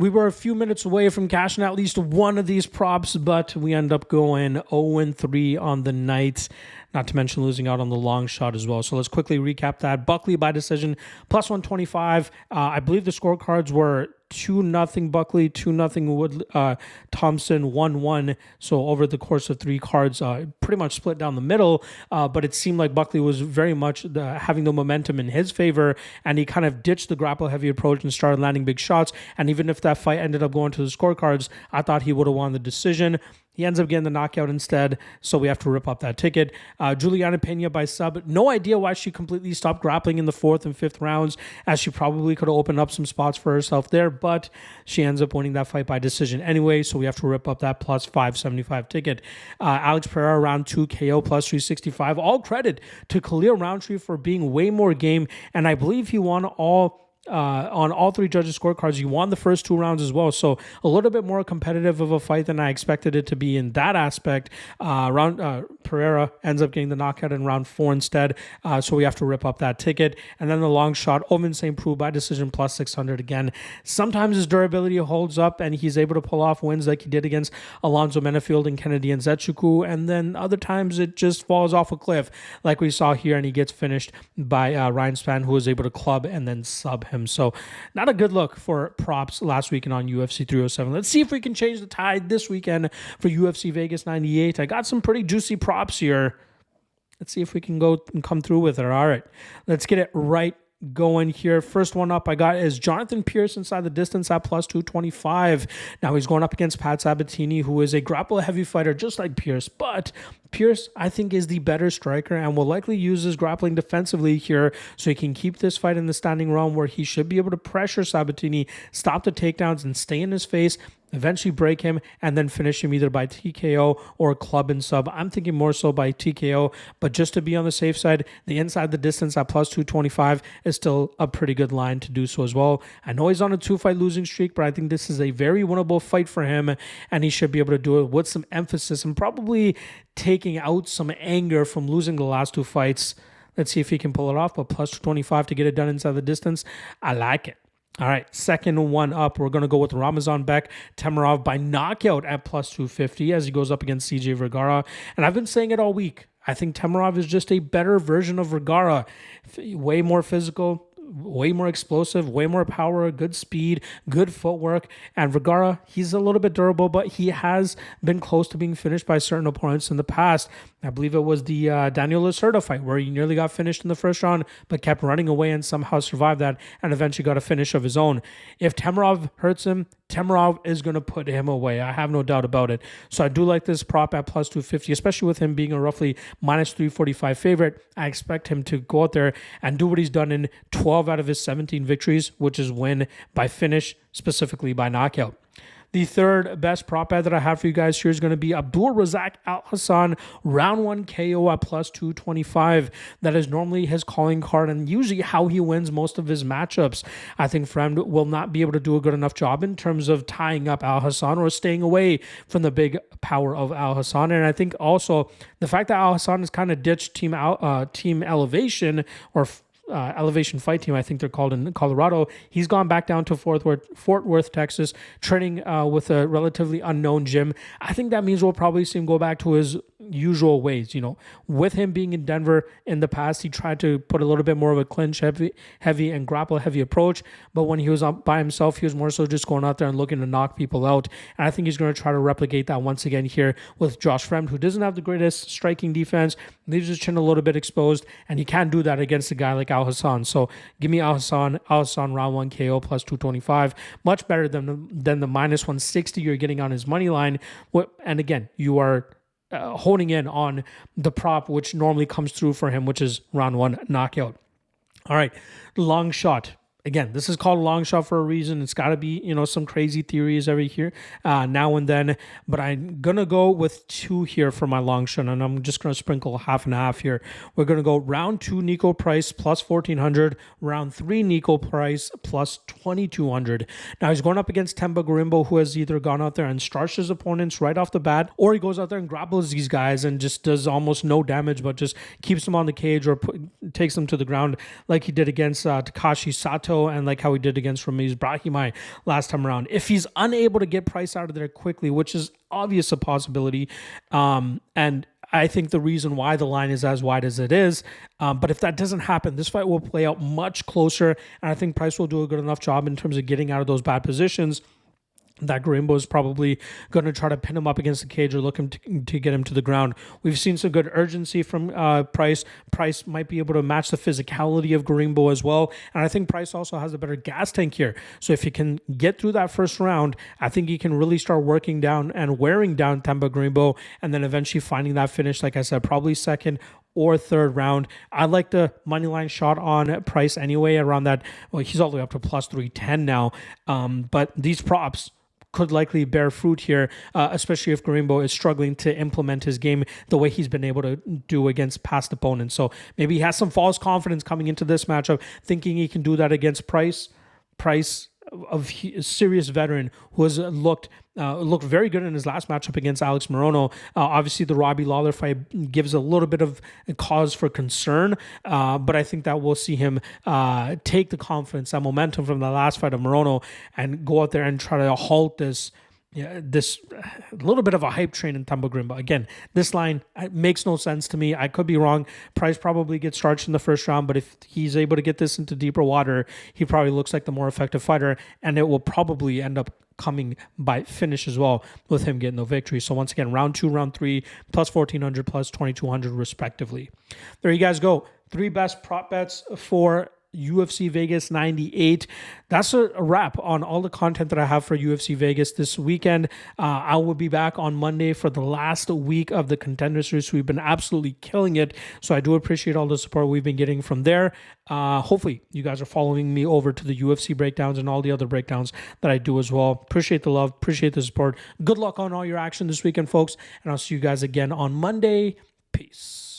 We were a few minutes away from cashing at least one of these props, but we end up going 0-3 on the night, not to mention losing out on the long shot as well. So let's quickly recap that. Buckley by decision, plus 125. I believe the scorecards were 2-0 Buckley, 2-0 Wood Thompson, 1-1. So over the course of three cards, pretty much split down the middle. But it seemed like Buckley was very much having the momentum in his favor, and he kind of ditched the grapple heavy approach and started landing big shots. And even if that fight ended up going to the scorecards, I thought he would have won the decision. He ends up getting the knockout instead, so we have to rip up that ticket. Juliana Pena by sub. No idea why she completely stopped grappling in the fourth and fifth rounds, as she probably could have opened up some spots for herself there, but she ends up winning that fight by decision anyway, so we have to rip up that plus 575 ticket. Alex Pereira round 2 KO plus 365. All credit to Khalil Roundtree for being way more game, and I believe he won on all three judges' scorecards. He won the first two rounds as well, so a little bit more competitive of a fight than I expected it to be in that aspect. Pereira ends up getting the knockout in round 4 instead, so we have to rip up that ticket. And then the long shot, Ovince St. Preux by decision plus 600 again. Sometimes his durability holds up and he's able to pull off wins like he did against Alonzo Menafield and Kennedy Nzechukwu, and then other times it just falls off a cliff like we saw here, and he gets finished by Ryan Spann, who was able to club and then sub him. So not a good look for props last weekend on UFC 307. Let's see if we can change the tide this weekend for UFC Vegas 98. I got some pretty juicy props here. Let's see if we can go and come through with it. All right, let's get it right going here. First one up I got is Jonathan Pierce inside the distance at plus 225. Now he's going up against Pat Sabatini, who is a grapple heavy fighter just like Pierce, but Pierce, I think, is the better striker and will likely use his grappling defensively here, so he can keep this fight in the standing realm where he should be able to pressure Sabatini, stop the takedowns, and stay in his face, eventually break him, and then finish him either by TKO or club and sub. I'm thinking more so by TKO, but just to be on the safe side, the inside the distance at plus 225 is still a pretty good line to do so as well. I know he's on a 2-fight losing streak, but I think this is a very winnable fight for him, and he should be able to do it with some emphasis and probably taking out some anger from losing the last 2 fights. Let's see if he can pull it off, but plus 225 to get it done inside the distance. I like it. All right, second one up, we're going to go with Ramazan Bek Temirov by knockout at plus 250 as he goes up against CJ Vergara. And I've been saying it all week. I think Temirov is just a better version of Vergara. Way more physical, way more explosive, way more power, good speed, good footwork. And Vergara, he's a little bit durable, but he has been close to being finished by certain opponents in the past. I believe it was the Daniel Lacerda fight where he nearly got finished in the first round, but kept running away and somehow survived that and eventually got a finish of his own. If Temirov hurts him, Temirov is going to put him away. I have no doubt about it. So I do like this prop at plus 250, especially with him being a roughly minus 345 favorite. I expect him to go out there and do what he's done in 12 out of his 17 victories, which is win by finish, specifically by knockout. The third best prop bet that I have for you guys here is going to be Abdul Razak Al Hassan round 1 KO at plus 225. That is normally his calling card and usually how he wins most of his matchups. I think Fremd will not be able to do a good enough job in terms of tying up Al Hassan or staying away from the big power of Al Hassan. And I think also the fact that Al Hassan has kind of ditched Team Elevation or Elevation Fight Team, I think they're called in Colorado. He's gone back down to Fort Worth, Texas, training with a relatively unknown gym. I think that means we'll probably see him go back to his usual ways. You know, with him being in Denver in the past, he tried to put a little bit more of a clinch heavy and grapple heavy approach. But when he was by himself, he was more so just going out there and looking to knock people out. And I think he's going to try to replicate that once again here with Josh Fremd, who doesn't have the greatest striking defense, leaves his chin a little bit exposed, and he can't do that against a guy like Al Hassan. So give me Al Hassan round 1 KO plus 225. Much better than the minus 160 you're getting on his money line. And again, you are honing in on the prop, which normally comes through for him, which is round 1 knockout. All right, long shot. Again, this is called a long shot for a reason. It's got to be, some crazy theories every here, now and then. But I'm going to go with 2 here for my long shot, and I'm just going to sprinkle half and half here. We're going to go round 2 Nico Price plus 1,400, round 3 Nico Price plus 2,200. Now, he's going up against Temba Garimbo, who has either gone out there and starched his opponents right off the bat, or he goes out there and grapples these guys and just does almost no damage, but just keeps them on the cage or takes them to the ground like he did against Takashi Sato Cejudo and like how he did against Ramiz Brahimaj last time around. If he's unable to get Price out of there quickly, which is obvious a possibility, and I think the reason why the line is as wide as it is, but if that doesn't happen, this fight will play out much closer, and I think Price will do a good enough job in terms of getting out of those bad positions that Garimbo is probably going to try to pin him up against the cage or look him to get him to the ground. We've seen some good urgency from Price. Price might be able to match the physicality of Garimbo as well. And I think Price also has a better gas tank here. So if he can get through that first round, I think he can really start working down and wearing down Themba Garimbo, and then eventually finding that finish, like I said, probably second or third round. I like the money line shot on Price anyway, around that. Well, he's all the way up to plus 310 now. But these props could likely bear fruit here, especially if Garimbo is struggling to implement his game the way he's been able to do against past opponents. So maybe he has some false confidence coming into this matchup, thinking he can do that against Price. Price, a serious veteran who has looked very good in his last matchup against Alex Morono. Obviously, the Robbie Lawler fight gives a little bit of a cause for concern, but I think that we'll see him take the confidence, that momentum from the last fight of Morono, and go out there and try to halt this little bit of a hype train in Themba Garimbo. Again, this line makes no sense to me. I could be wrong. Price probably gets starched in the first round, but if he's able to get this into deeper water, he probably looks like the more effective fighter, and it will probably end up coming by finish as well, with him getting the victory. So once again, round 2, round 3, plus 1,400, plus 2,200 respectively. There you guys go. 3 best prop bets for UFC Vegas 98. That's a wrap on all the content that I have for UFC Vegas this weekend. I will be back on Monday for the last week of the Contender Series. We've been absolutely killing it, so I do appreciate all the support we've been getting from there. Hopefully you guys are following me over to the UFC breakdowns and all the other breakdowns that I do as well. Appreciate the love, appreciate the support. Good luck on all your action this weekend, folks, and I'll see you guys again on Monday. Peace.